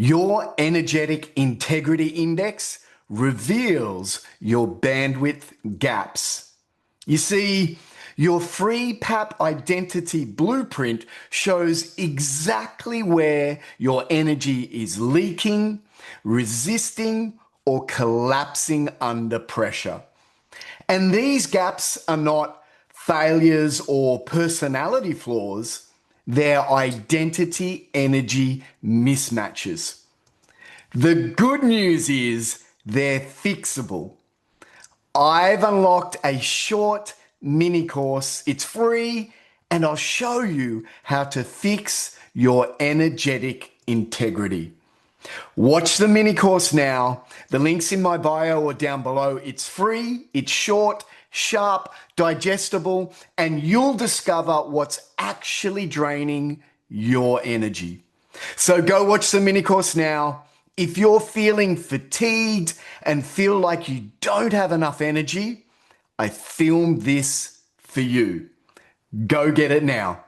Your energetic integrity index reveals your bandwidth gaps. You see, your free PAP identity blueprint shows exactly where your energy is leaking, resisting, or collapsing under pressure. And these gaps are not failures or personality flaws, they're identity energy mismatches. The good news is they're fixable. I've unlocked a short mini course. It's free, and I'll show you how to fix your energetic integrity. Watch the mini course now. The link's in my bio or down below. It's free, it's short, sharp, digestible, and you'll discover what's actually draining your energy. So go watch the mini course now. If you're feeling fatigued and feel like you don't have enough energy, I filmed this for you. Go get it now.